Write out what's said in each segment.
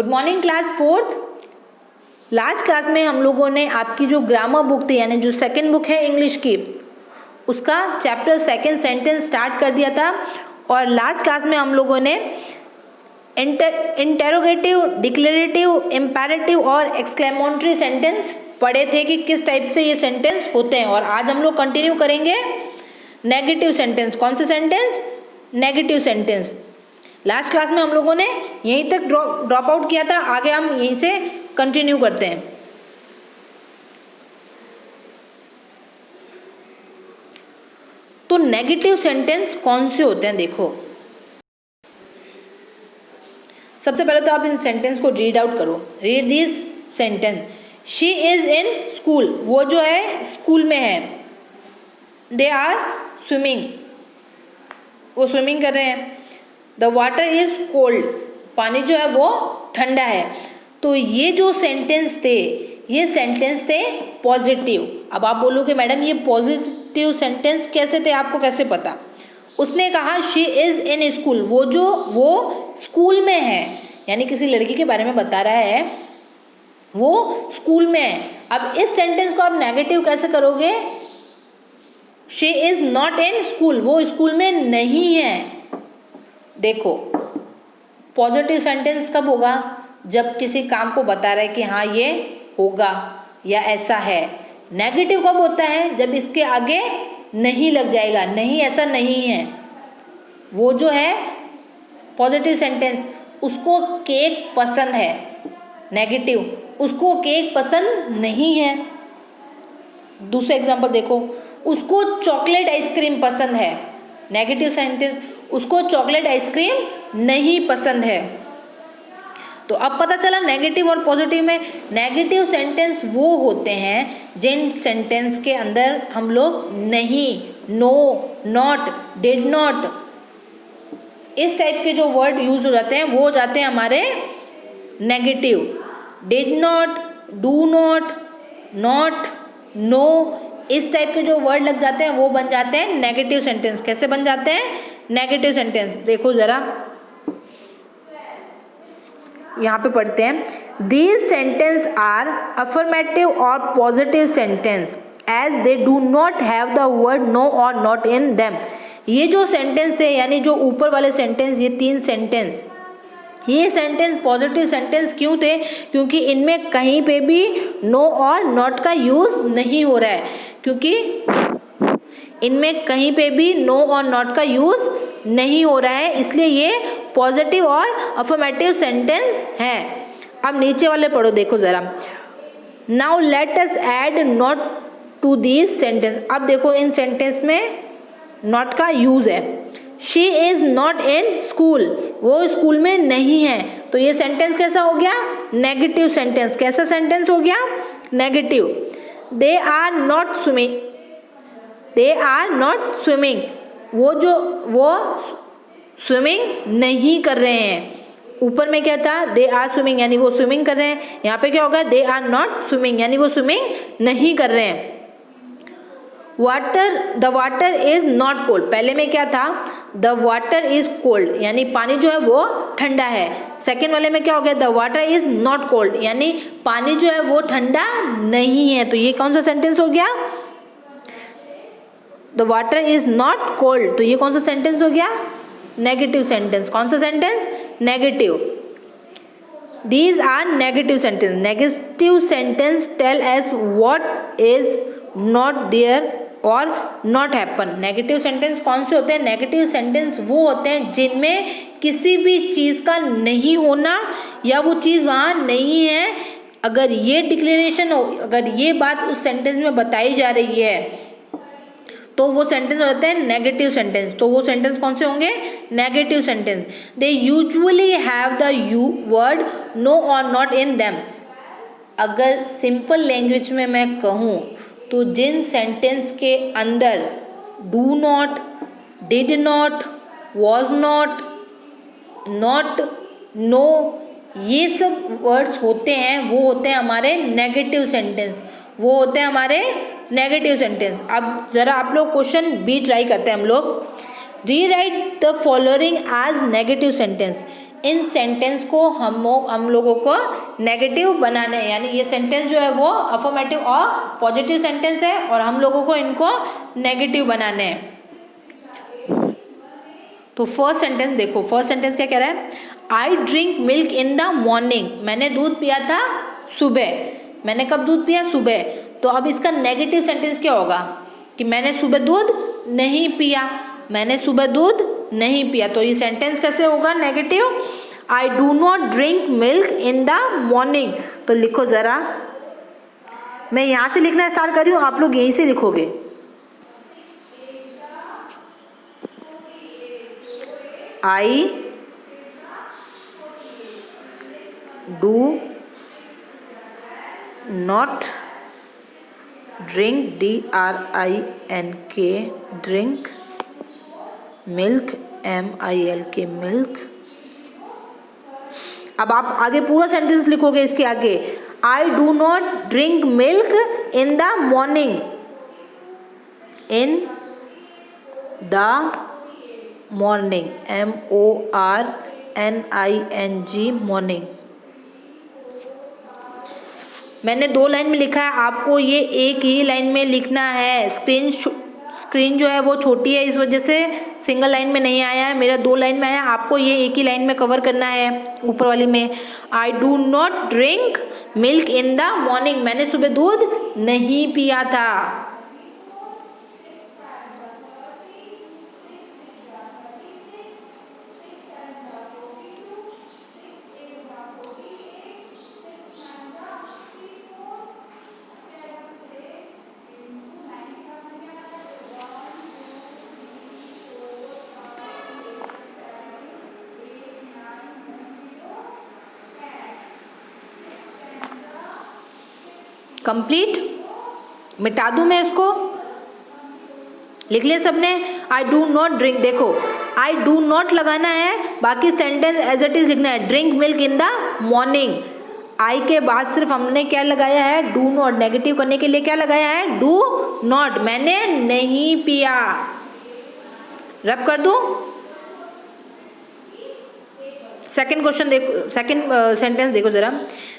Good morning class fourth. Last class में हम लोगों ने आपकी जो ग्रामर बुक थी यानी जो सेकंड बुक है इंग्लिश की, उसका चैप्टर सेकंड सेंटेंस स्टार्ट कर दिया था। और लास्ट क्लास में हम लोगों ने इंटेरोगेटिव, डिक्लेरेटिव, इम्पेरेटिव और एक्सक्लेमेटरी सेंटेंस पढ़े थे कि किस टाइप से ये सेंटेंस होते हैं। और आज हम लोग कंटिन्यू करेंगे नेगेटिव सेंटेंस। कौन से sentence? Negative sentence. Last class में हम लोगों ने यहीं तक ड्रॉप आउट किया था, आगे हम यहीं से कंटिन्यू करते हैं। तो नेगेटिव सेंटेंस कौन से होते हैं देखो। सबसे पहले तो आप इन सेंटेंस को रीड आउट करो। Read this sentence. She is in school, वो जो है स्कूल में है। दे आर स्विमिंग, वो स्विमिंग कर रहे हैं। द वाटर इज कोल्ड, पानी जो है वो ठंडा है। तो ये जो सेंटेंस थे, ये सेंटेंस थे पॉजिटिव। अब आप बोलोगे मैडम ये पॉजिटिव सेंटेंस कैसे थे, आपको कैसे पता? उसने कहा शी इज इन स्कूल, वो स्कूल में है, यानी किसी लड़की के बारे में बता रहा है, वो स्कूल में है। अब इस सेंटेंस को आप नेगेटिव कैसे करोगे? She is not in school, वो स्कूल में नहीं है। देखो पॉजिटिव सेंटेंस कब होगा? जब किसी काम को बता रहा है कि हाँ ये होगा या ऐसा है। नेगेटिव कब होता है? जब इसके आगे नहीं लग जाएगा, नहीं ऐसा नहीं है। वो जो है पॉजिटिव सेंटेंस, उसको केक पसंद है। नेगेटिव, उसको केक पसंद नहीं है। दूसरा एग्जांपल देखो, उसको चॉकलेट आइसक्रीम पसंद है। नेगेटिव सेंटेंस, उसको चॉकलेट आइसक्रीम नहीं पसंद है। तो अब पता चला नेगेटिव और पॉजिटिव में। नेगेटिव सेंटेंस वो होते हैं जिन सेंटेंस के अंदर हम लोग नहीं, नो, नॉट, डिड नॉट, इस टाइप के जो वर्ड यूज हो जाते हैं वो हो जाते हैं हमारे negative. Did not, do not, not, no, इस टाइप के जो वर्ड लग जाते हैं वो बन जाते हैं नेगेटिव सेंटेंस। कैसे बन जाते हैं नेगेटिव सेंटेंस? देखो जरा, यहाँ पे पढ़ते हैं। These sentences are affirmative or positive sentence as they do not have the word no or not in them। ये जो सेंटेंस थे यानी जो ऊपर वाले सेंटेंस, ये तीन सेंटेंस, ये सेंटेंस पॉजिटिव सेंटेंस क्यों थे? क्योंकि इनमें कहीं पे भी नो और नॉट का यूज नहीं हो रहा है। क्योंकि इनमें कहीं पे भी नो और नॉट का यूज नहीं हो रहा है, इसलिए ये पॉजिटिव और अफर्मेटिव सेंटेंस है। अब नीचे वाले पढ़ो, देखो जरा। Now let us add not to this sentence. अब देखो इन सेंटेंस में नॉट का यूज है। She is not in school, वो स्कूल में नहीं है। तो ये सेंटेंस कैसा हो गया? Negative sentence. कैसा सेंटेंस हो गया? Negative. They are not swimming, they are not swimming, वो स्विमिंग नहीं कर रहे हैं। ऊपर में क्या था? दे आर स्विमिंग, यानी वो स्विमिंग कर रहे हैं। यहाँ पे क्या होगा? दे आर नॉट स्विमिंग, यानी वो स्विमिंग नहीं कर रहे हैं। Water, the water is not cold, पहले में क्या था? द वाटर इज कोल्ड, यानी पानी जो है वो ठंडा है। सेकेंड वाले में क्या हो गया? The water is not cold, यानी पानी जो है वो ठंडा नहीं है। तो ये कौन सा सेंटेंस हो गया? The water is not cold, तो ये कौन सा सेंटेंस हो गया? Negative sentence. कौन सा sentence? Negative. These are negative sentence. Negative sentence tell us what is not there or not happen. Negative sentence कौन से होते हैं? नेगेटिव सेंटेंस वो होते हैं जिनमें किसी भी चीज़ का नहीं होना या वो चीज़ वहाँ नहीं है। अगर ये डिक्लेरेशन हो, अगर ये बात उस सेंटेंस में बताई जा रही है तो वो सेंटेंस होते हैं नेगेटिव सेंटेंस। तो वो सेंटेंस कौन से होंगे? Negative sentence. They usually have the word no or not in them. अगर सिंपल लैंग्वेज में मैं कहूँ तो जिन सेंटेंस के अंदर do not, did not, was not, not, no, ये सब वर्ड्स होते हैं वो होते हैं हमारे नेगेटिव सेंटेंस, वो होते हैं हमारे नेगेटिव सेंटेंस। अब ज़रा आप लोग क्वेश्चन बी ट्राई करते हैं हम लोग। Rewrite the following as negative sentence. इन सेंटेंस को हम लोगों को नेगेटिव बनाना है, यानी ये सेंटेंस जो है वो अफर्मेटिव और पॉजिटिव सेंटेंस है और हम लोगों को इनको नेगेटिव बनाना है। तो फर्स्ट सेंटेंस देखो, फर्स्ट सेंटेंस क्या कह रहा है, I drink milk in the morning, मैंने दूध पिया था सुबह। मैंने कब दूध पिया? सुबह। तो अब इसका नेगेटिव सेंटेंस क्या होगा कि मैंने सुबह दूध नहीं पिया, मैंने सुबह दूध नहीं पिया। तो ये सेंटेंस कैसे होगा negative? I do not drink milk in the morning. तो लिखो ज़रा, मैं यहाँ से लिखना स्टार्ट कर रही हूँ, आप लोग यहीं से लिखोगे। I do not drink DRINK drink milk MILK milk. अब आप आगे पूरा सेंटेंस लिखोगे इसके आगे, I do not drink milk in the morning, in the morning MORNING morning. मैंने 2 लाइन में लिखा है, आपको ये एक ही लाइन में लिखना है। स्क्रीन जो है वो छोटी है, इस वजह से सिंगल लाइन में नहीं आया है, मेरा 2 लाइन में आया। आपको ये एक ही लाइन में कवर करना है ऊपर वाली में। I do not drink milk in the morning, मैंने सुबह दूध नहीं पिया था। कंप्लीट? मिटा दूं मैं इसको? लिख लिया सबने? आई डू नॉट ड्रिंक, देखो आई डू नॉट लगाना है, बाकी सेंटेंस एज इट इज लिखना है। Drink milk in the morning, I के बाद सिर्फ हमने क्या लगाया है? Do not. नेगेटिव करने के लिए क्या लगाया है? डू नॉट, मैंने नहीं पिया। रब कर दूं? सेकेंड क्वेश्चन देखो, सेकेंड सेंटेंस देखो जरा,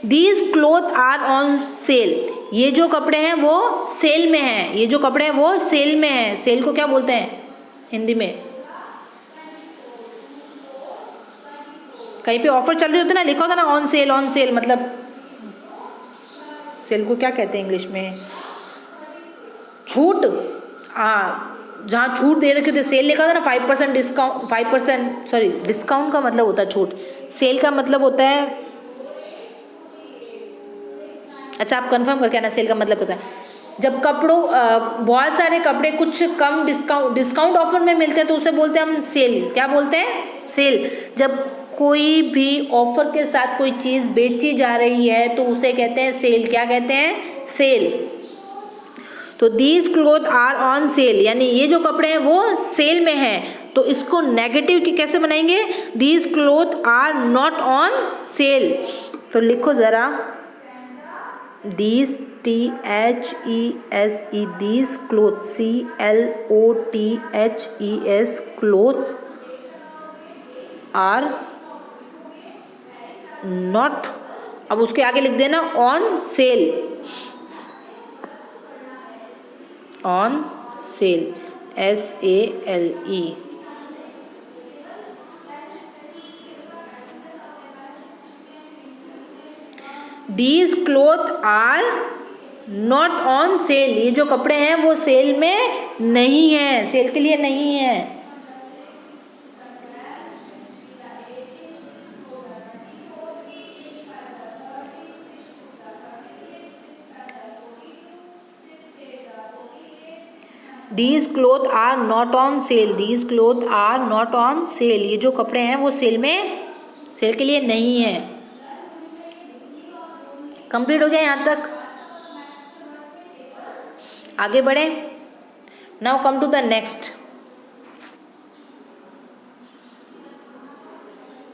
these cloth are on sale, ये जो कपड़े हैं वो सेल में हैं, ये जो कपड़े हैं वो सेल में हैं। सेल को क्या बोलते हैं हिंदी में? कहीं पे ऑफर चल रही होती है ना, लिखा होता ना ऑन सेल, मतलब सेल को क्या कहते हैं इंग्लिश में? छूट। हाँ, जहाँ छूट दे रखी होती है, सेल लिखा था ना 5% डिस्काउंट, 5% सॉरी, डिस्काउंट का मतलब होता है छूट, सेल का मतलब होता है, अच्छा आप कंफर्म करके आना, सेल का मतलब होता है जब कपड़ों बहुत सारे कपड़े कुछ कम डिस्काउंट ऑफर में मिलते हैं तो उसे बोलते हैं हम सेल। क्या बोलते हैं? सेल। जब कोई भी ऑफर के साथ कोई चीज़ बेची जा रही है तो उसे कहते हैं सेल। क्या कहते हैं? सेल। तो these cloth are on sale, यानी ये जो कपड़े हैं वो सेल में हैं। तो इसको नेगेटिव की कैसे बनाएंगे? These cloth are not on sale. तो लिखो ज़रा, these THESE, these cloth CLOTHES, cloth are not, अब उसके आगे लिख देना on sale, on sale SALE। These cloth are not on sale, ये जो कपड़े हैं वो सेल में नहीं है, सेल के लिए नहीं है। These cloth are not on sale, these cloth are not on sale, ये जो कपड़े हैं वो सेल के लिए नहीं है। कंप्लीट हो गया यहाँ तक? आगे बढ़े। Now come to the next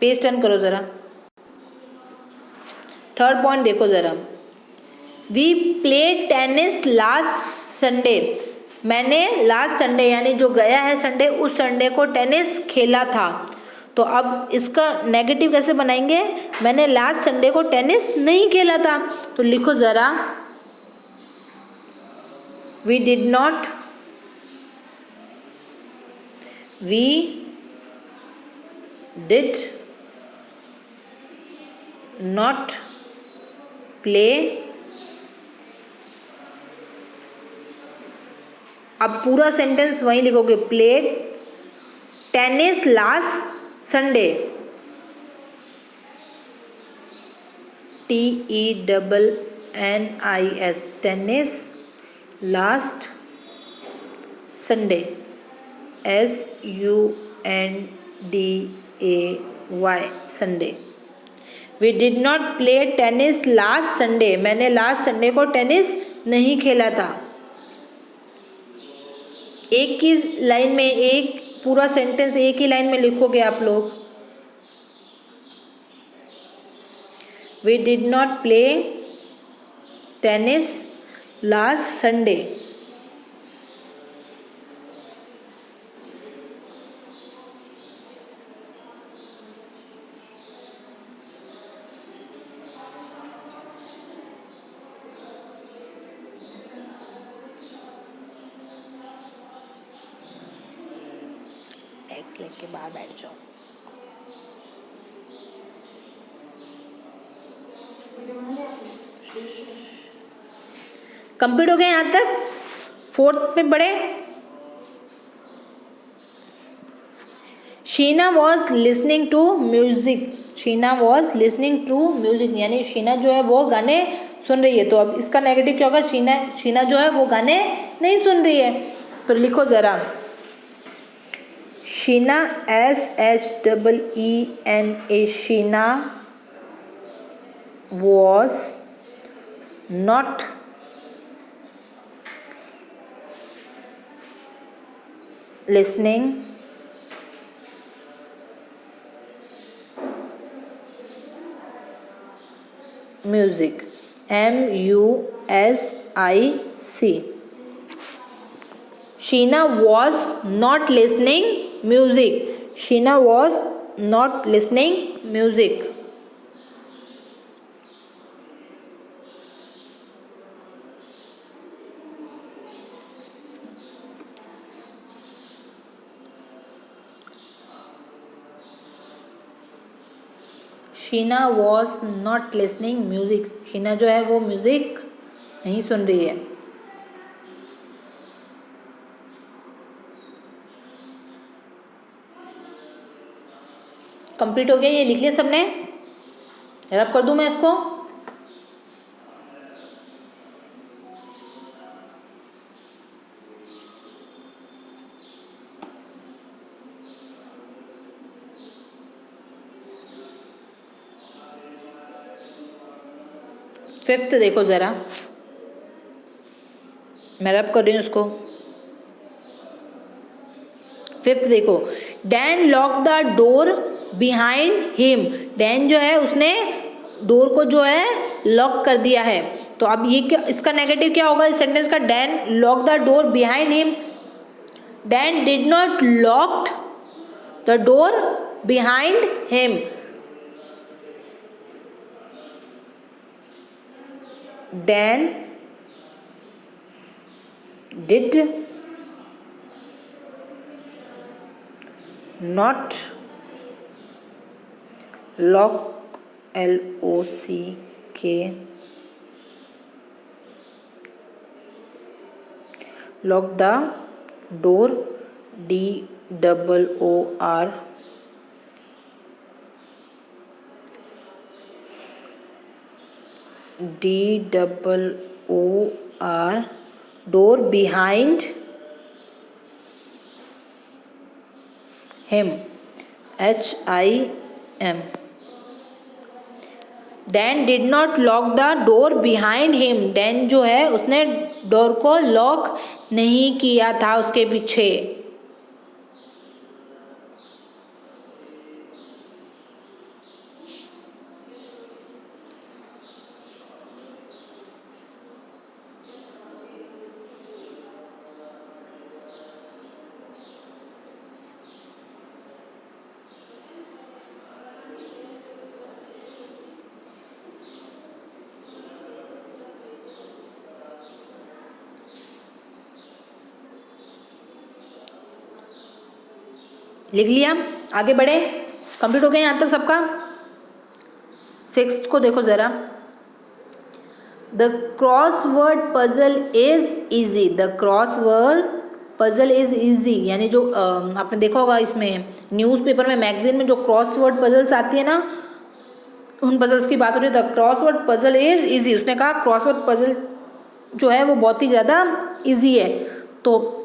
page, turn करो जरा। थर्ड पॉइंट देखो जरा, we play tennis last Sunday, मैंने लास्ट संडे यानी जो गया है संडे, उस संडे को टेनिस खेला था। तो अब इसका नेगेटिव कैसे बनाएंगे, मैंने लास्ट संडे को टेनिस नहीं खेला था, तो लिखो ज़रा, वी डिड नॉट प्ले, अब पूरा सेंटेंस वहीं लिखोगे, played tennis last Sunday, TENNIS, tennis last Sunday, SUNDAY, Sunday. We did not play tennis last Sunday, मैंने लास्ट संडे को टेनिस नहीं खेला था। एक ही लाइन में, एक पूरा सेंटेंस एक ही लाइन में लिखोगे आप लोग, we did not play tennis last Sunday. एक्स लेके बाहर बैठ जाओ। कंप्लीट हो गया यहाँ तक, फोर्थ में पढ़े। Sheena was listening to music, Sheena was listening to music, यानी शीना जो है वो गाने सुन रही है। तो अब इसका नेगेटिव क्या होगा, शीना जो है वो गाने नहीं सुन रही है। तो लिखो ज़रा, Sheena, SHEENA, Sheena was not listening music, MUSIC, Sheena was not listening music, Sheena was not listening music। Sheena was not listening music, Sheena जो है वो म्यूजिक नहीं सुन रही है। कंप्लीट हो गया, ये लिख लिया सबने, रब कर दूं मैं इसको। फिफ्थ देखो ज़रा, मैं रब कर रही हूँ उसको। फिफ्थ देखो, Dan lock the door behind him, Dan जो है उसने डोर को जो है लॉक कर दिया है। तो अब ये क्या, इसका नेगेटिव क्या होगा इस सेंटेंस का, Dan lock the door behind him, Dan did not locked the door behind him, Dan did not lock, LOCK, lock the door, DOOR, DOOR, door behind him, HIM, Dan did not lock the door behind him, Dan जो है उसने door को lock नहीं किया था उसके पीछे। लिख लिया, आगे बढ़े, कंप्लीट हो गया यहाँ तक सबका। 6th को देखो ज़रा, the crossword puzzle is easy, the crossword puzzle is easy, यानी जो आपने देखा होगा इसमें न्यूज़पेपर में, मैगजीन में जो क्रॉसवर्ड पजल्स आती है ना, उन पजल्स की बात हो रही है। The crossword puzzle is easy, उसने कहा क्रॉसवर्ड पजल जो है वो बहुत ही ज़्यादा ईजी है। तो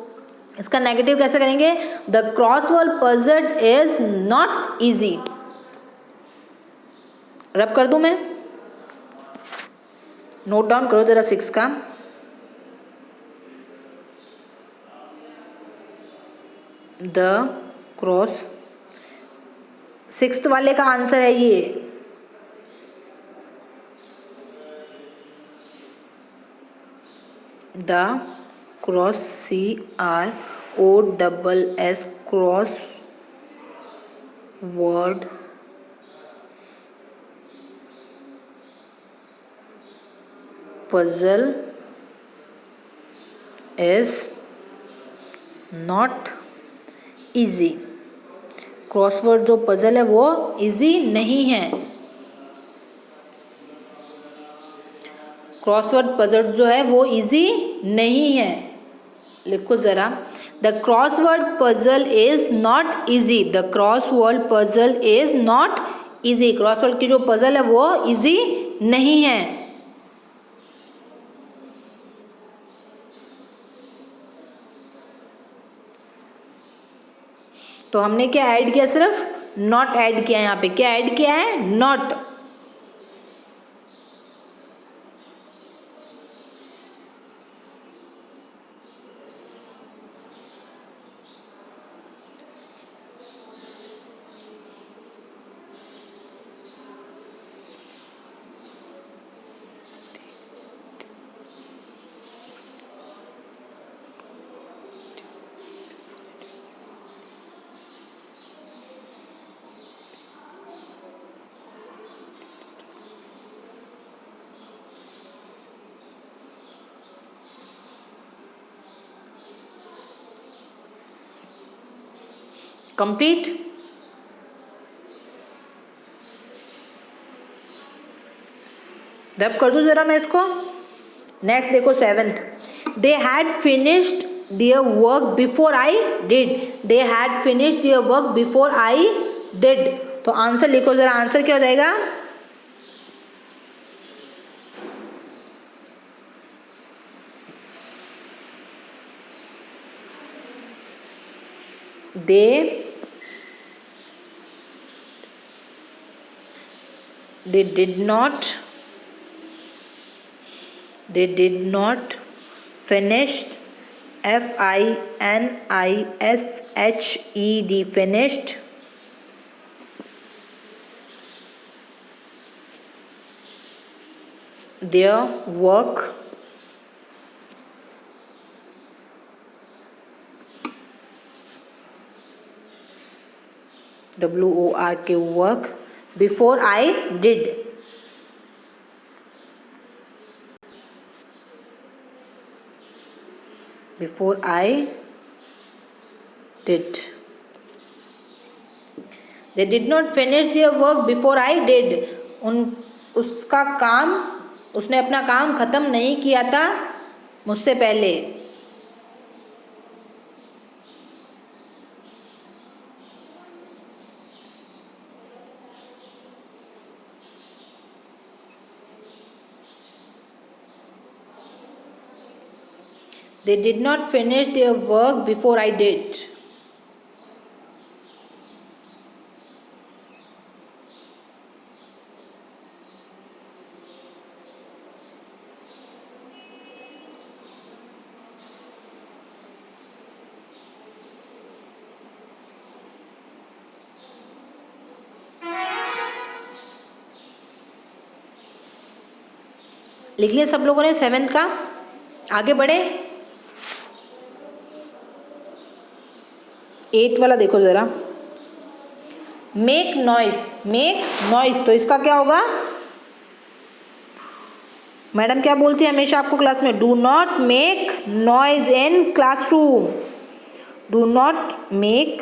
इसका नेगेटिव कैसे करेंगे, the crossword puzzle is not easy. रब कर दूं मैं, नोट डाउन करो जरा 6 का। द क्रॉस 6th वाले का आंसर है ये, the cross CROSS cross word puzzle is not easy. Crossword जो पजल है वो ईजी नहीं है। क्रॉसवर्ड पजल जो है वो ईजी नहीं है। लिखो ज़रा, the crossword puzzle is not easy, the crossword puzzle is not easy. Crossword की जो पजल है वो ईजी नहीं है। तो हमने क्या ऐड किया, सिर्फ नॉट ऐड किया। यहाँ पे क्या ऐड किया है, नॉट। कंप्लीट। रब कर दूं जरा मैं इसको। नेक्स्ट देखो 7th, they had finished their work before I did, they had finished their work before I did. तो आंसर लिखो जरा, आंसर क्या हो जाएगा, they did not finished, FINISHED, finished their work WORK work before I did, before I did, they did not finish their work before I did, उसका काम, उसने अपना काम ख़त्म नहीं किया था मुझसे पहले। They did not finish their work before I did. लिख लिया सब लोगों ने 7th का। आगे बढ़े, 8 वाला देखो ज़रा, मेक नॉइस, मेक नॉइस। तो इसका क्या होगा, मैडम क्या बोलती है हमेशा आपको क्लास में, do not make noise in classroom, do not make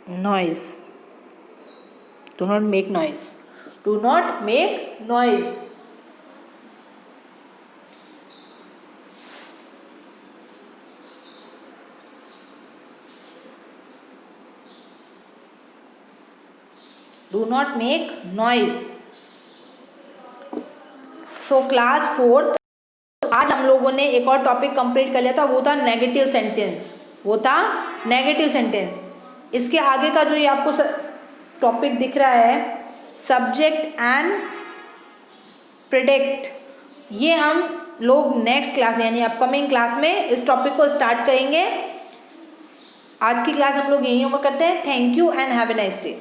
noise. Do not make noise. Do not make noise. Do not make noise. So class 4 आज हम लोगों ने एक और टॉपिक कंप्लीट कर लिया था, वो था नेगेटिव सेंटेंस. इसके आगे का जो ये आपको टॉपिक दिख रहा है, सब्जेक्ट एंड प्रेडिक्ट, ये हम लोग नेक्स्ट क्लास यानी अपकमिंग क्लास में इस टॉपिक को स्टार्ट करेंगे. आज की क्लास हम लोग यहीं ओवर करते हैं. Thank you and have a nice day.